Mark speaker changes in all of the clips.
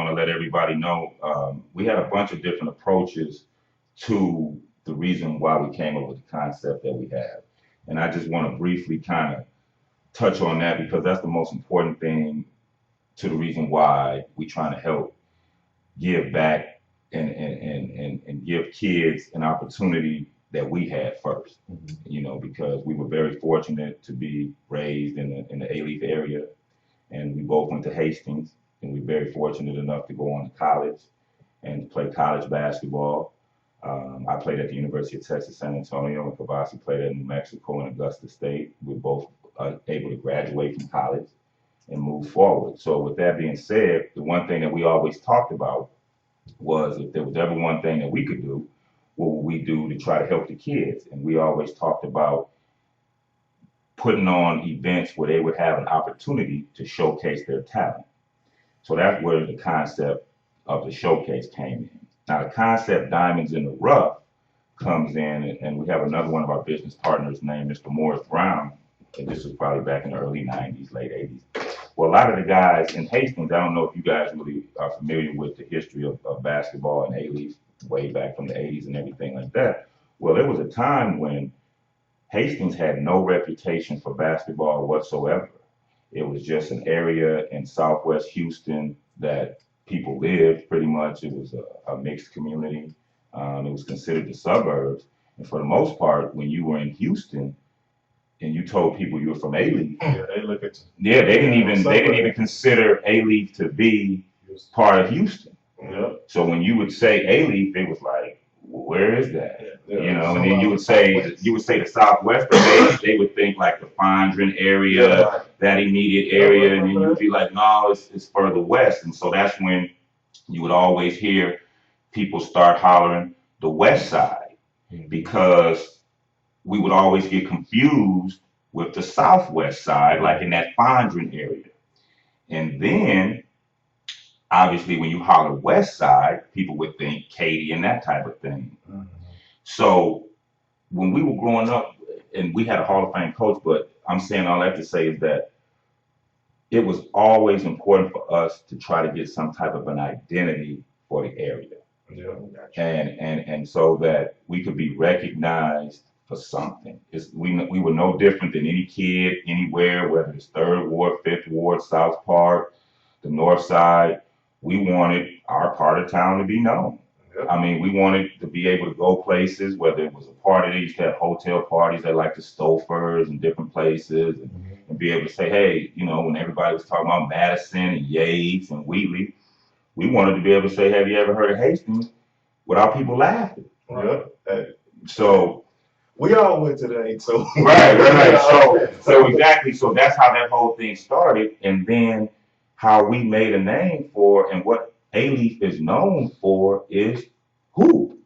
Speaker 1: want to let everybody know we had a bunch of different approaches to the reason why we came up with the concept that we have. And I just want to briefly kind of touch on that because that's the most important thing to the reason why we trying to help give back and give kids an opportunity that we had first. You know, because we were very fortunate to be raised in the Alief area, and we both went to Hastings, and we were very fortunate enough to go on to college and to play college basketball. I played at the University of Texas San Antonio, and Kavasi played at New Mexico and Augusta State. We were both able to graduate from college and move forward. So with that being said, the one thing that we always talked about was if there was ever one thing that we could do, what would we do to try to help the kids? And we always talked about putting on events where they would have an opportunity to showcase their talent. So that's where the concept of the showcase came in. Now the concept Diamonds in the Rough comes in, and we have another one of our business partners named Mr. Morris Brown, and this was probably back in the early 90s, late 80s. Well, a lot of the guys in Hastings, I don't know if you guys really are familiar with the history of basketball and A-Leaf way back from the 80s and everything like that. Well, there was a time when Hastings had no reputation for basketball whatsoever. It was just an area in Southwest Houston that people lived pretty much. It was a mixed community. It was considered the suburbs. And for the most part, when you were in Houston, and you told people you were from Alief,
Speaker 2: they look at you.
Speaker 1: Yeah, they didn't even consider Alief to be part of Houston.
Speaker 2: Yeah.
Speaker 1: So when you would say Alief, it was like, where is that?
Speaker 2: Yeah.
Speaker 1: You know, and then you would say the Southwest, but they would think like the Fondren area, that immediate area, and then you would be like, no, it's further west. And so that's when you would always hear people start hollering the west side, because we would always get confused with the southwest side, like in that Fondren area. And then, obviously, when you holler west side, people would think Katy and that type of thing. So when we were growing up, and we had a Hall of Fame coach, but I'm saying all that to say is that it was always important for us to try to get some type of an identity for the area. And so that we could be recognized for something. We were no different than any kid anywhere, whether it's 3rd Ward, 5th Ward, South Park, the North Side. We wanted our part of town to be known. I mean, we wanted to be able to go places, whether it was a party. They used to have hotel parties at like the Stofers and different places, and be able to say, hey, you know, when everybody was talking about Madison and Yates and Wheatley, we wanted to be able to say, have you ever heard of Hastings, without people laughing. So
Speaker 2: we all went to that, so
Speaker 1: right. So exactly. So that's how that whole thing started, and then how we made a name for, and what Alief is known for is hoop.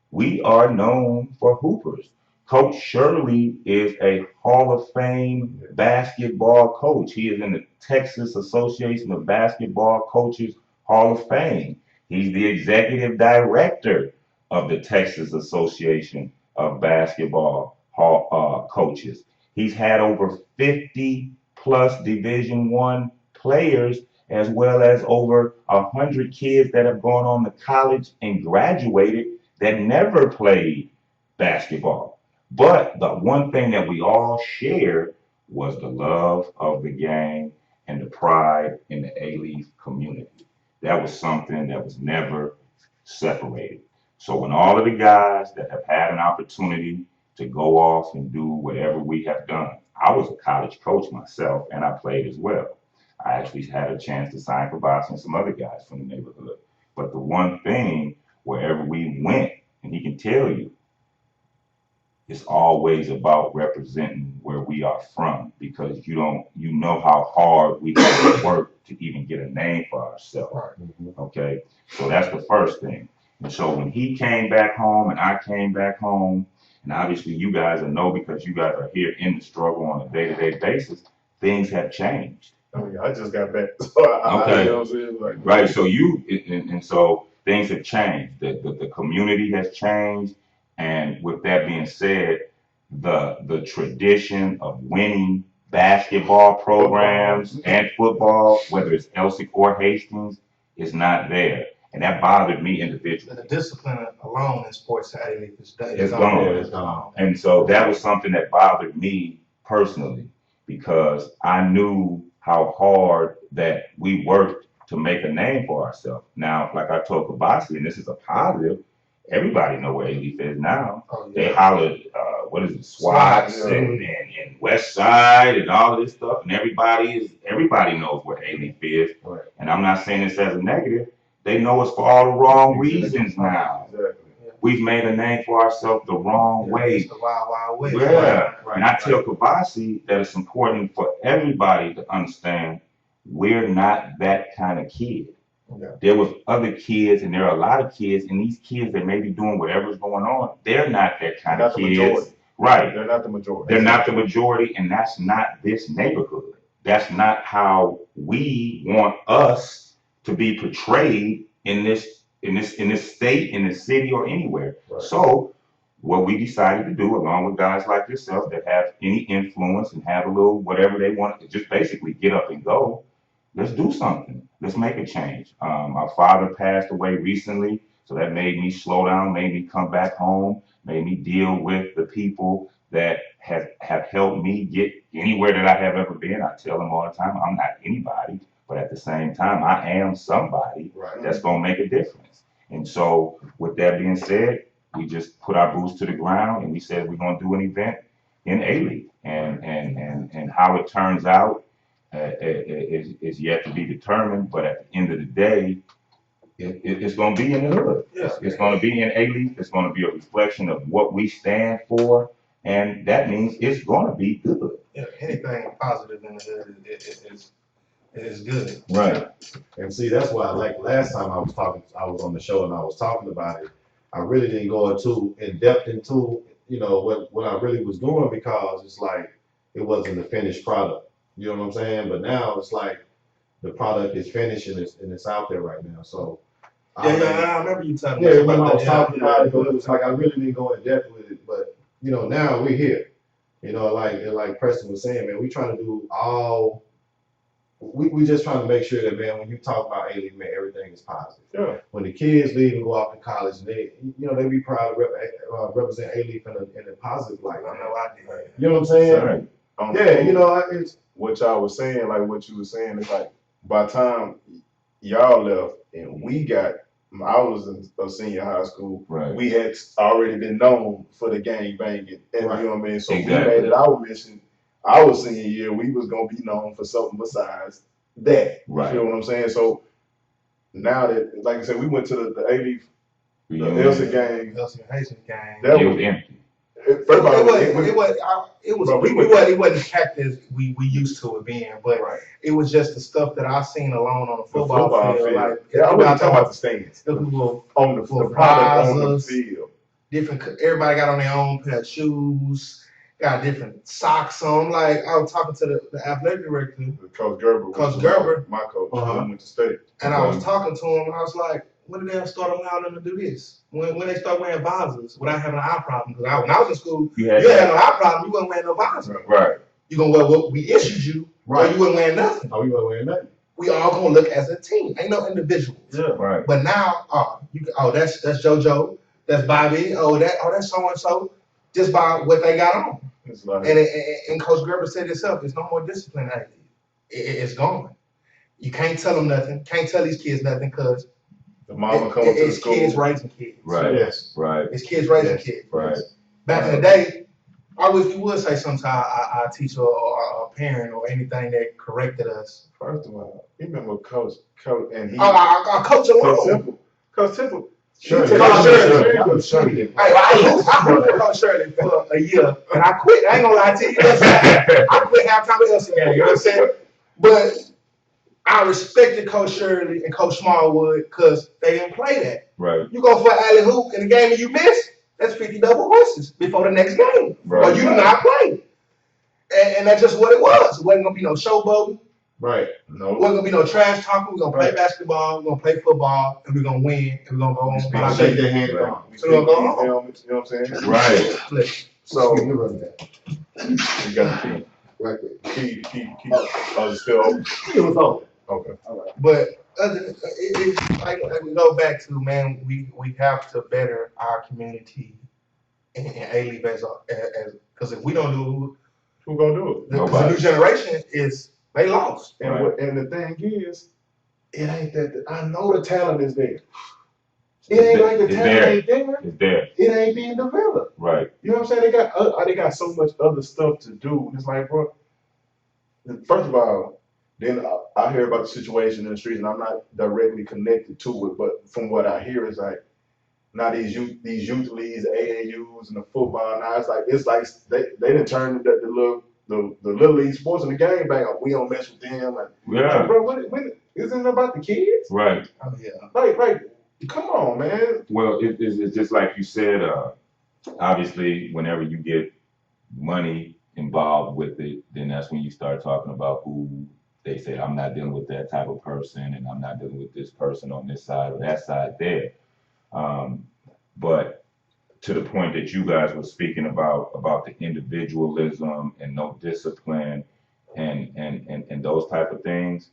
Speaker 1: We are known for hoopers. Coach Shirley is a Hall of Fame basketball coach. He is in the Texas Association of Basketball Coaches Hall of Fame. He's the executive director of the Texas Association of Basketball coaches. He's had over 50 plus Division I players, as well as over 100 kids that have gone on to college and graduated that never played basketball. But the one thing that we all shared was the love of the game and the pride in the Alief community. That was something that was never separated. So when all of the guys that have had an opportunity to go off and do whatever we have done, I was a college coach myself, and I played as well. I actually had a chance to sign for Boss and some other guys from the neighborhood. But the one thing, wherever we went, and he can tell you, it's always about representing where we are from, because you know how hard we have to work to even get a name for ourselves. Okay, so that's the first thing. And so when he came back home and I came back home, and obviously you guys know because you guys are here in the struggle on a day-to-day basis, things have changed.
Speaker 2: Oh yeah, I just got back.
Speaker 1: Okay,
Speaker 2: you know what I'm saying? Like,
Speaker 1: right. So and so things have changed. The community has changed, and with that being said, the tradition of winning basketball programs and football, whether it's Elsik or Hastings, is not there. And that bothered me individually.
Speaker 3: The discipline alone in sports Alief is
Speaker 1: gone.
Speaker 3: It's gone.
Speaker 1: And so that was something that bothered me personally because I knew how hard that we worked to make a name for ourselves. Now, like I told Kabasi, and this is a positive, everybody know where Alief is now.
Speaker 3: Oh, yeah.
Speaker 1: They hollered, what is it, SWATs
Speaker 2: Yeah.
Speaker 1: and West Side and all of this stuff, and everybody knows where Alief is.
Speaker 2: Right.
Speaker 1: And I'm not saying this as a negative. They know us for all the wrong reasons now.
Speaker 2: Exactly.
Speaker 1: We've made a name for ourselves the wrong way.
Speaker 3: It's the wild, wild west.
Speaker 1: Yeah.
Speaker 2: Right.
Speaker 1: And I tell Kabasi that it's important for everybody to understand we're not that kind of kid.
Speaker 2: Yeah.
Speaker 1: There was other kids, and there are a lot of kids, and these kids that may be doing whatever's going on, they're not that kind of
Speaker 2: Not the
Speaker 1: kids.
Speaker 2: majority.
Speaker 1: Right.
Speaker 2: They're not the majority.
Speaker 1: They're not the majority, and that's not this neighborhood. That's not how we want us to be portrayed in this state, in this city, or anywhere.
Speaker 2: Right.
Speaker 1: So what we decided to do, along with guys like yourself that have any influence and have a little whatever they want to just basically get up and go, let's do something. Let's make a change. My father passed away recently, so that made me slow down, made me come back home, made me deal with the people that have helped me get anywhere that I have ever been. I tell them all the time, I'm not anybody, but at the same time, I am somebody
Speaker 2: Right.
Speaker 1: that's going to make a difference. And so with that being said, we just put our boots to the ground and we said we're going to do an event in Alief. And how it turns out is yet to be determined. But at the end of the day, it's going to be in the hood.
Speaker 3: Yeah.
Speaker 1: It's going to be in Alief. It's going to be a reflection of what we stand for. And that means it's going to be good.
Speaker 3: Yeah, anything positive in the hood is good.
Speaker 1: Right.
Speaker 4: And see, that's why, like last time I was on the show and I was talking about it, I really didn't go in depth into, what I really was doing because it's like, it wasn't a finished product. You know what I'm saying? But now it's like, the product is finished and it's out there right now. So.
Speaker 3: I remember you talking
Speaker 4: about
Speaker 3: about
Speaker 4: when I was
Speaker 3: that.
Speaker 4: talking about it, but it was like, I really didn't go in depth with it. But, now we're here. Like Preston was saying, man, we trying to do all. We just trying to make sure that, man, when you talk about Alief, man, everything is positive.
Speaker 2: Yeah.
Speaker 4: When the kids leave and go off to college, and they be proud to represent Alief in a positive light.
Speaker 3: I know I did.
Speaker 4: You know what I'm saying?
Speaker 1: Right.
Speaker 4: Yeah, it's
Speaker 2: What y'all was saying, like what you were saying, it's like by the time y'all left and I was in a senior high school.
Speaker 1: Right.
Speaker 2: We had already been known for the gang banging, and
Speaker 4: Right.
Speaker 2: you know what I mean. So
Speaker 1: Exactly.
Speaker 2: we made it our mission. Our senior year, we was gonna be known for something besides that.
Speaker 1: Right.
Speaker 2: You know what I'm saying? So now that, like I said, we went to the Alief, the
Speaker 1: Reunion.
Speaker 2: Elsa gang.
Speaker 3: Elsie Haitian gang.
Speaker 2: That
Speaker 1: It
Speaker 2: was
Speaker 1: was empty.
Speaker 2: first of all,
Speaker 3: It wasn't packed as we used to it being, but
Speaker 2: right.
Speaker 3: it was just the stuff that I seen alone on the football field. Like,
Speaker 2: yeah, I wasn't talking about the stands.
Speaker 3: the little
Speaker 2: On the
Speaker 3: Little
Speaker 2: product on the
Speaker 3: prizes.
Speaker 2: field.
Speaker 3: different. Everybody got on their own pair of shoes, got different socks on. Like I was talking to the athletic director,
Speaker 2: Coach Gerber.
Speaker 3: Coach Gerber.
Speaker 2: My coach.
Speaker 4: Uh-huh.
Speaker 2: Went to state.
Speaker 3: and I was talking to him, and I was like, "When did they start allowing them to do this? When they start wearing visors without having an eye problem? Because when I was in school,
Speaker 1: You
Speaker 3: you
Speaker 1: had
Speaker 3: had no eye problem, you wasn't wearing no visor.
Speaker 1: Right.
Speaker 3: You gonna wear what we issued you, or you wasn't wearing nothing.
Speaker 4: oh, you weren't wearing nothing.
Speaker 3: We all gonna look as a team. Ain't no individuals.
Speaker 2: Yeah.
Speaker 1: Right.
Speaker 3: But now, that's JoJo, that's Bobby, that's so and so, just by what they got on.
Speaker 2: It's like,
Speaker 3: And Coach Gerber said himself, there's no more discipline out here. It's gone. You can't tell them nothing. Can't tell these kids nothing because
Speaker 2: the mama coming to the
Speaker 3: it's
Speaker 2: school.
Speaker 3: kids raising kids.
Speaker 1: Right.
Speaker 4: Yes.
Speaker 1: Right.
Speaker 3: It's kids raising
Speaker 2: Yes.
Speaker 3: kids.
Speaker 1: Right.
Speaker 3: Back in the day, I wish we would say sometimes our teacher or a parent or anything that corrected us.
Speaker 2: First of all, you remember Coach, and he.
Speaker 3: Our coach
Speaker 2: Coach
Speaker 3: alone.
Speaker 2: Simple. Coach Simple.
Speaker 4: Sure.
Speaker 3: Coach Shirley.
Speaker 4: Shirley.
Speaker 3: I worked for Coach Shirley for a year, and I quit. I ain't gonna lie to you. I quit halftime with Elsie game. You know what I'm saying? But I respected Coach Shirley and Coach Smallwood because they didn't play that.
Speaker 1: Right.
Speaker 3: You go for an alley hoop in the game and you miss, that's 50 double horses before the next game.
Speaker 1: Right.
Speaker 3: Or you do not play. And that's just what it was. It wasn't gonna be no showboating.
Speaker 4: Right.
Speaker 2: No.
Speaker 3: It wasn't gonna be no trash talking. We're gonna play basketball, we're gonna play football, and we're gonna win, and we're gonna go on.
Speaker 4: I'll shake their hand.
Speaker 1: Right.
Speaker 4: on.
Speaker 2: We
Speaker 3: So we'll go
Speaker 2: speak
Speaker 3: home.
Speaker 2: helmets, you know what I'm saying?
Speaker 1: Right.
Speaker 2: So
Speaker 4: Excuse me, run that.
Speaker 2: you got the
Speaker 4: Right there.
Speaker 2: key. Oh, it's still open.
Speaker 4: It was open.
Speaker 2: Okay.
Speaker 3: But Like we go back to, man, we have to better our community and Alief as because if we don't do
Speaker 2: Who gonna do
Speaker 3: it, because the new generation they lost.
Speaker 2: it? And the thing is, it ain't that. I know the talent is there. It ain't like the talent ain't there.
Speaker 1: It's there.
Speaker 2: It ain't being developed.
Speaker 1: Right.
Speaker 2: You know what I'm saying? They got so much other stuff to do. It's like, bro. First of all, then I hear about the situation in the streets, and I'm not directly connected to it, but from what I hear, it's like now these youth leagues, AAUs, and the football. Now it's like they didn't turn the little league sports and the game back. We don't mess with them.
Speaker 1: Yeah.
Speaker 2: Like, bro, what isn't it about the kids?
Speaker 1: Right.
Speaker 3: Oh yeah.
Speaker 2: Like, come on, man.
Speaker 1: Well, it's just like you said. Obviously, whenever you get money involved with it, then that's when you start talking about who they say, I'm not dealing with that type of person, and I'm not dealing with this person on this side or that side there. But to the point that you guys were speaking about the individualism and no discipline and those type of things,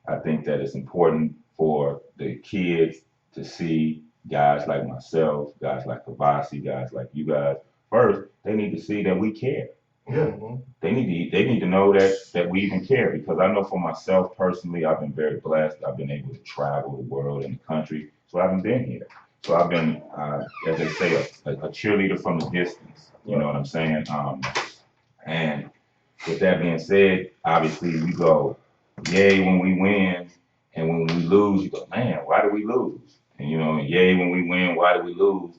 Speaker 1: I think that it's important for the kids to see guys like myself, guys like Kavasi, guys like you guys. First, they need to see that we care.
Speaker 2: Yeah.
Speaker 1: They need to know that we even care, because I know for myself personally, I've been very blessed. I've been able to travel the world and the country, so I haven't been here. So I've been, as they say, a cheerleader from the distance. You know what I'm saying? And with that being said, obviously we go, yay when we win, and when we lose, you go, man, why do we lose? And yay when we win, why do we lose?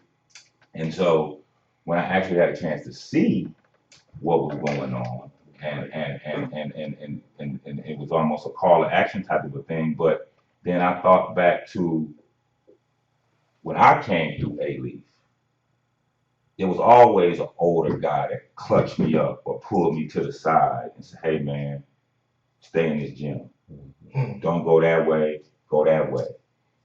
Speaker 1: And so when I actually had a chance to see what was going on, and it was almost a call to action type of a thing. But then I thought back to when I came through Alief, it was always an older guy that clutched me up or pulled me to the side and said, hey man, stay in this gym. Don't go that way, go that way.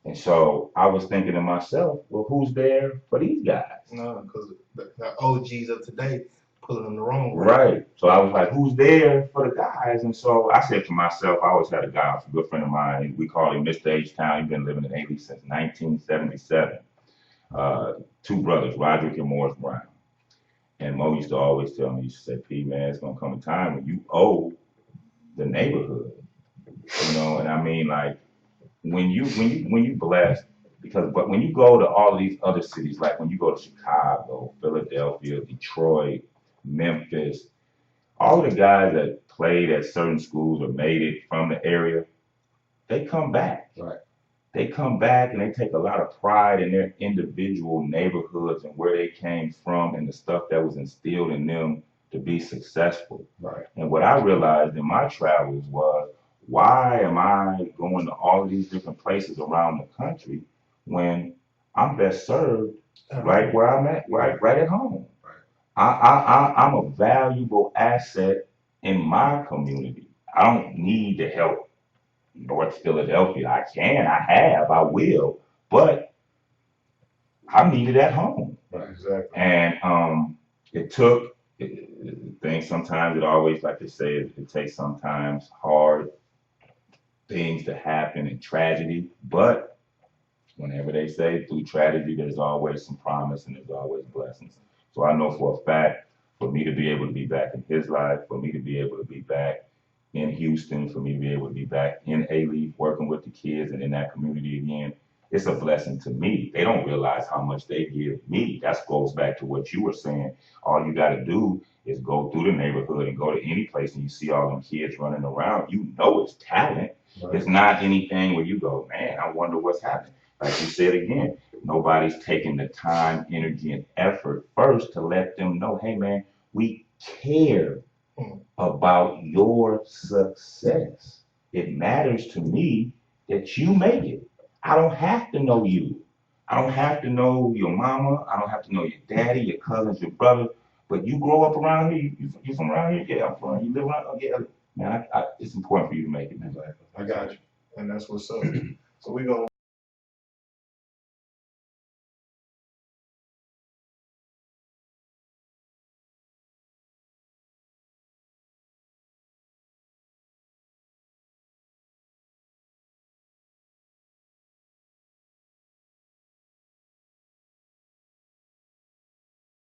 Speaker 1: And so I was thinking to myself, well, who's there for these guys?
Speaker 3: No, because the OGs of today pulling them the wrong way.
Speaker 1: Right. So I was like, who's there for the guys? And so I said to myself, I always had a guy, a good friend of mine. We call him Mr. H-Town. He's been living in Alief since 1977. Two brothers, Roderick and Morris Brown. And Mo used to always tell me, he used to say, P, man, it's going to come a time when you owe the neighborhood. And I mean, like, when you blessed, but when you go to all of these other cities, like when you go to Chicago, Philadelphia, Detroit, Memphis, all the guys that played at certain schools or made it from the area, they come back.
Speaker 4: Right.
Speaker 1: They come back and they take a lot of pride in their individual neighborhoods and where they came from and the stuff that was instilled in them to be successful.
Speaker 4: Right.
Speaker 1: And what I realized in my travels was, why am I going to all of these different places around the country when I'm best served right where I'm at, right at home? I'm a valuable asset in my community. I don't need to help North Philadelphia. I will, but I'm needed at home.
Speaker 2: Right, exactly.
Speaker 1: And it took things. Sometimes it always, like they say, it takes sometimes hard things to happen in tragedy, but whenever they say through tragedy, there's always some promise and there's always blessings. So I know for a fact, for me to be able to be back in his life, for me to be able to be back in Houston, for me to be able to be back in Alief, working with the kids and in that community again, it's a blessing to me. They don't realize how much they give me. That goes back to what you were saying. All you got to do is go through the neighborhood and go to any place and you see all them kids running around. You know it's talent. Right. It's not anything where you go, man, I wonder what's happening. Like you said again, nobody's taking the time, energy, and effort first to let them know, hey, man, we care about your success. It matters to me that you make it. I don't have to know you. I don't have to know your mama. I don't have to know your daddy, your cousins, your brother. But you grow up around here. You from around here? Yeah, I'm from. You live around? Oh, yeah. Man, it's important for you to make it, man.
Speaker 2: I got you. And that's what's up. So we're going to